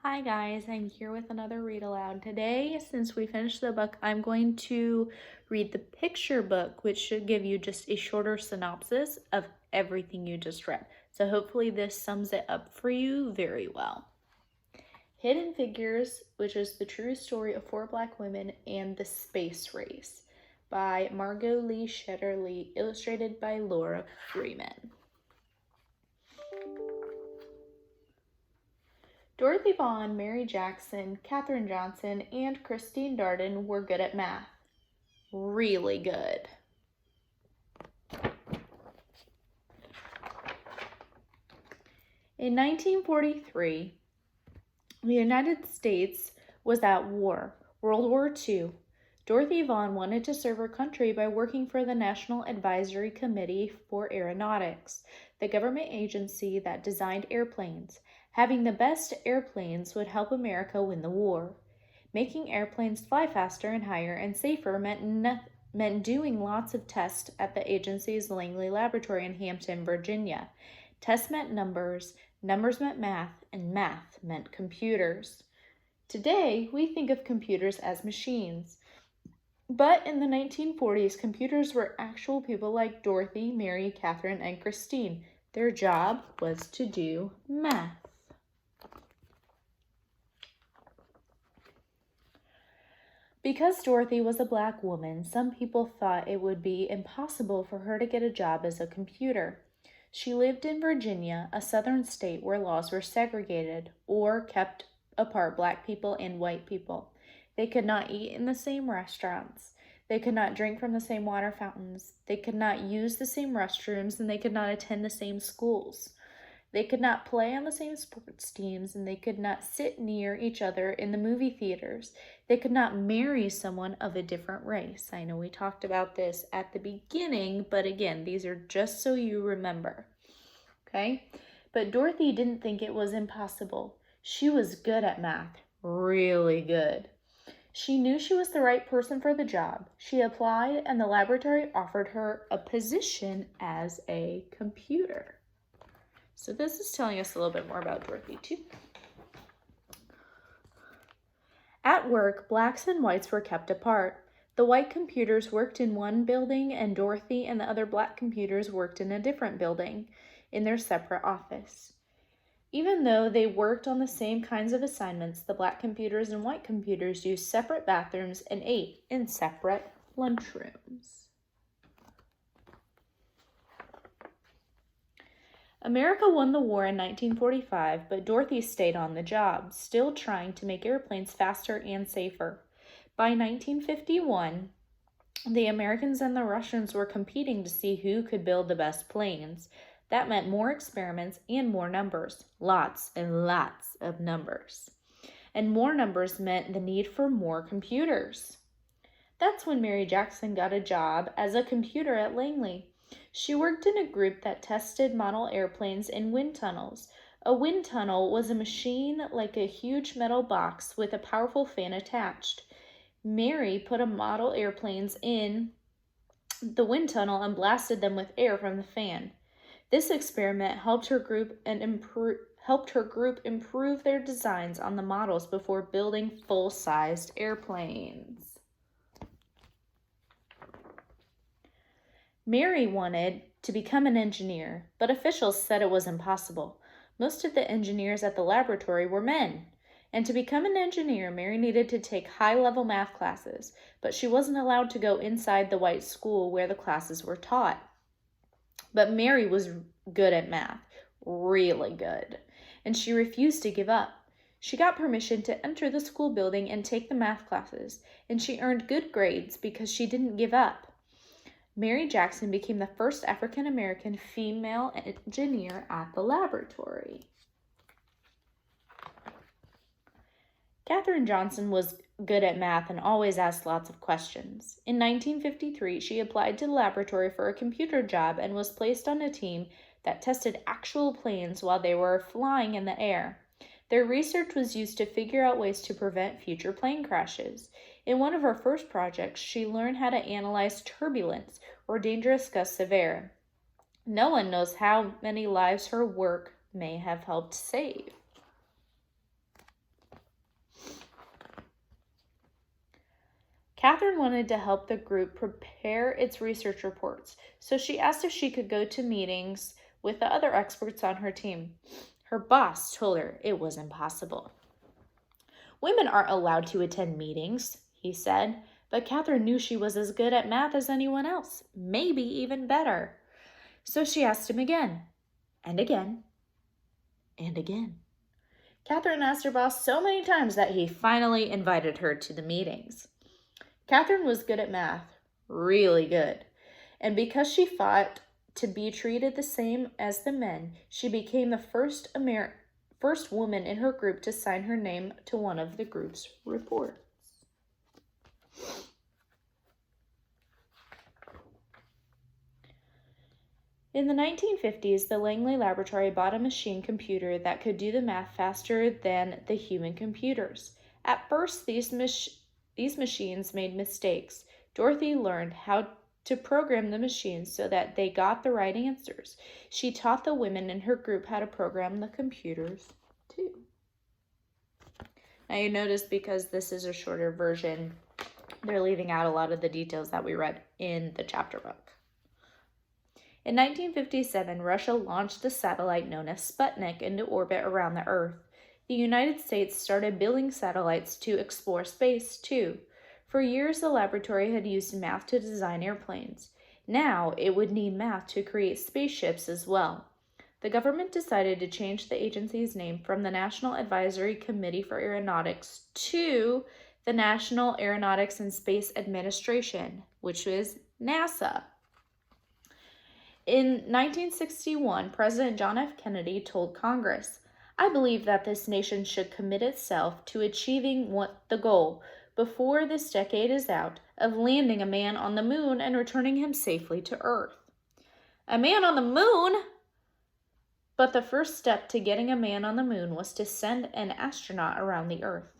Hi guys, I'm here with another read aloud. Today, since we finished the book, I'm going to read the picture book, which should give you just a shorter synopsis of everything you just read. So hopefully this sums it up for you very well. Hidden Figures, which is the true story of 4 Black women and the space race, by Margot Lee Shetterly, illustrated by Laura Freeman. Dorothy Vaughan, Mary Jackson, Katherine Johnson, and Christine Darden were good at math. Really good. In 1943, the United States was at war, World War II. Dorothy Vaughan wanted to serve her country by working for the National Advisory Committee for Aeronautics, the government agency that designed airplanes. Having the best airplanes would help America win the war. Making airplanes fly faster and higher and safer meant doing lots of tests at the agency's Langley Laboratory in Hampton, Virginia. Tests meant numbers, numbers meant math, and math meant computers. Today, we think of computers as machines. But in the 1940s, computers were actual people like Dorothy, Mary, Catherine, and Christine. Their job was to do math. Because Dorothy was a Black woman, some people thought it would be impossible for her to get a job as a computer. She lived in Virginia, a southern state where laws were segregated or kept apart Black people and white people. They could not eat in the same restaurants. They could not drink from the same water fountains. They could not use the same restrooms, and they could not attend the same schools. They could not play on the same sports teams, and they could not sit near each other in the movie theaters. They could not marry someone of a different race. I know we talked about this at the beginning, but again, these are just so you remember. Okay? But Dorothy didn't think it was impossible. She was good at math, really good. She knew she was the right person for the job. She applied, and the laboratory offered her a position as a computer. So this is telling us a little bit more about Dorothy too. At work, Blacks and whites were kept apart. The white computers worked in one building, and Dorothy and the other Black computers worked in a different building, in their separate office. Even though they worked on the same kinds of assignments, the Black computers and white computers used separate bathrooms and ate in separate lunchrooms. America won the war in 1945, but Dorothy stayed on the job, still trying to make airplanes faster and safer. By 1951, the Americans and the Russians were competing to see who could build the best planes. That meant more experiments and more numbers. Lots and lots of numbers. And more numbers meant the need for more computers. That's when Mary Jackson got a job as a computer at Langley. She worked in a group that tested model airplanes in wind tunnels. A wind tunnel was a machine like a huge metal box with a powerful fan attached. Mary put a model airplanes in the wind tunnel and blasted them with air from the fan. This experiment helped her group improve their designs on the models before building full-sized airplanes. Mary wanted to become an engineer, but officials said it was impossible. Most of the engineers at the laboratory were men. And to become an engineer, Mary needed to take high-level math classes, but she wasn't allowed to go inside the white school where the classes were taught. But Mary was good at math, really good, and she refused to give up. She got permission to enter the school building and take the math classes, and she earned good grades because she didn't give up. Mary Jackson became the first African-American female engineer at the laboratory. Katherine Johnson was good at math and always asked lots of questions. In 1953, she applied to the laboratory for a computer job and was placed on a team that tested actual planes while they were flying in the air. Their research was used to figure out ways to prevent future plane crashes. In one of her first projects, she learned how to analyze turbulence, or dangerous gusts of air. No one knows how many lives her work may have helped save. Catherine wanted to help the group prepare its research reports, so she asked if she could go to meetings with the other experts on her team. Her boss told her it was impossible. Women aren't allowed to attend meetings, he said, but Catherine knew she was as good at math as anyone else, maybe even better. So she asked him again, and again, and again. Catherine asked her boss so many times that he finally invited her to the meetings. Catherine was good at math, really good, and because she fought to be treated the same as the men, she became the first woman in her group to sign her name to one of the group's reports. In the 1950s, the Langley Laboratory bought a machine computer that could do the math faster than the human computers. At first, these machines made mistakes. Dorothy learned how to program the machines so that they got the right answers. She taught the women in her group how to program the computers, too. Now you notice because this is a shorter version, they're leaving out a lot of the details that we read in the chapter book. In 1957, Russia launched the satellite known as Sputnik into orbit around the Earth. The United States started building satellites to explore space, too. For years, the laboratory had used math to design airplanes. Now, it would need math to create spaceships as well. The government decided to change the agency's name from the National Advisory Committee for Aeronautics to the National Aeronautics and Space Administration, which was NASA. In 1961, President John F. Kennedy told Congress, "I believe that this nation should commit itself to achieving the goal, before this decade is out, of landing a man on the moon and returning him safely to Earth." A man on the moon? But the first step to getting a man on the moon was to send an astronaut around the Earth.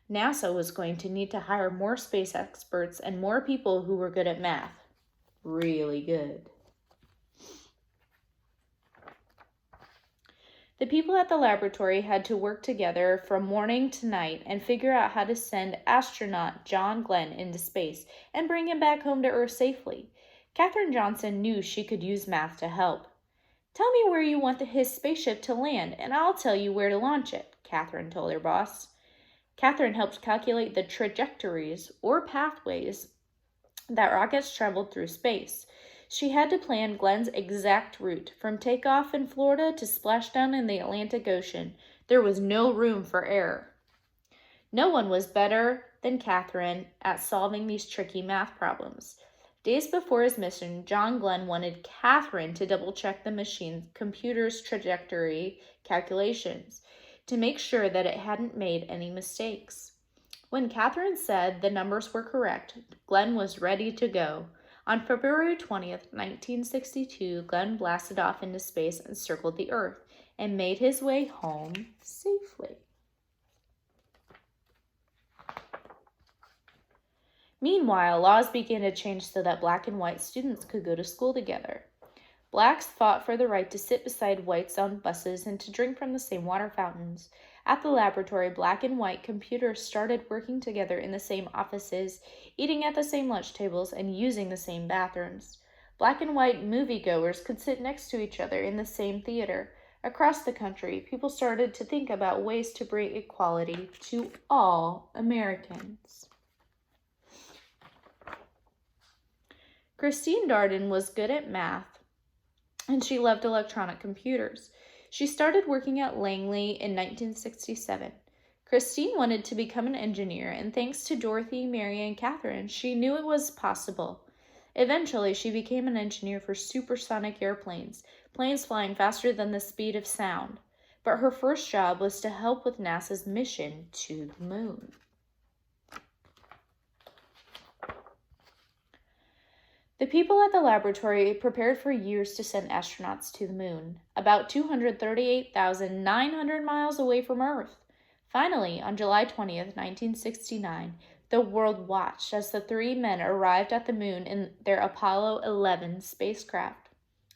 NASA was going to need to hire more space experts and more people who were good at math. Really good. The people at the laboratory had to work together from morning to night and figure out how to send astronaut John Glenn into space and bring him back home to Earth safely. Katherine Johnson knew she could use math to help. "Tell me where you want his spaceship to land, and I'll tell you where to launch it," Katherine told her boss. Katherine helped calculate the trajectories, or pathways, that rockets traveled through space. She had to plan Glenn's exact route, from takeoff in Florida to splashdown in the Atlantic Ocean. There was no room for error. No one was better than Katherine at solving these tricky math problems. Days before his mission, John Glenn wanted Katherine to double-check the machine's computer's trajectory calculations to make sure that it hadn't made any mistakes. When Katherine said the numbers were correct, Glenn was ready to go. On February 20th, 1962, Glenn blasted off into space and circled the Earth and made his way home safely. Meanwhile, laws began to change so that black and white students could go to school together. Blacks fought for the right to sit beside whites on buses and to drink from the same water fountains. At the laboratory, black and white computers started working together in the same offices, eating at the same lunch tables, and using the same bathrooms. Black and white moviegoers could sit next to each other in the same theater. Across the country, people started to think about ways to bring equality to all Americans. Christine Darden was good at math, and she loved electronic computers. She started working at Langley in 1967. Christine wanted to become an engineer, and thanks to Dorothy, Mary, and Catherine, she knew it was possible. Eventually, she became an engineer for supersonic airplanes, planes flying faster than the speed of sound. But her first job was to help with NASA's mission to the moon. The people at the laboratory prepared for years to send astronauts to the moon, about 238,900 miles away from Earth. Finally, on July 20th, 1969, the world watched as the three men arrived at the moon in their Apollo 11 spacecraft.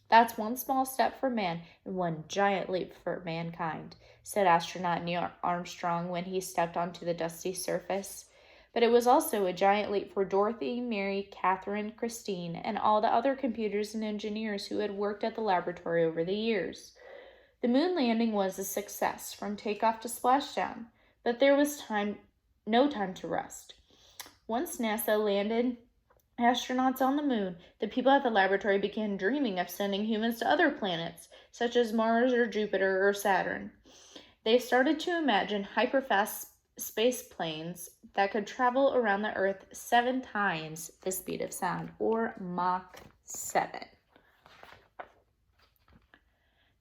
"That's one small step for man and one giant leap for mankind," said astronaut Neil Armstrong when he stepped onto the dusty surface. But it was also a giant leap for Dorothy, Mary, Catherine, Christine, and all the other computers and engineers who had worked at the laboratory over the years. The moon landing was a success from takeoff to splashdown, but there was no time to rest. Once NASA landed astronauts on the moon, the people at the laboratory began dreaming of sending humans to other planets, such as Mars or Jupiter or Saturn. They started to imagine hyperfast space planes that could travel around the Earth 7 times the speed of sound, or Mach 7.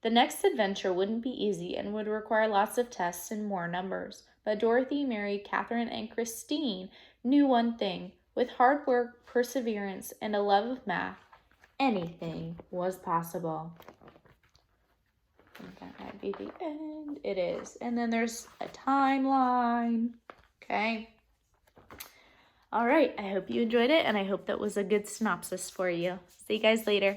The next adventure wouldn't be easy and would require lots of tests and more numbers. But Dorothy, Mary, Catherine, and Christine knew one thing. With hard work, perseverance, and a love of math, anything was possible. I think that might be the end. It is. And then there's a timeline. Okay. All right. I hope you enjoyed it, and I hope that was a good synopsis for you. See you guys later.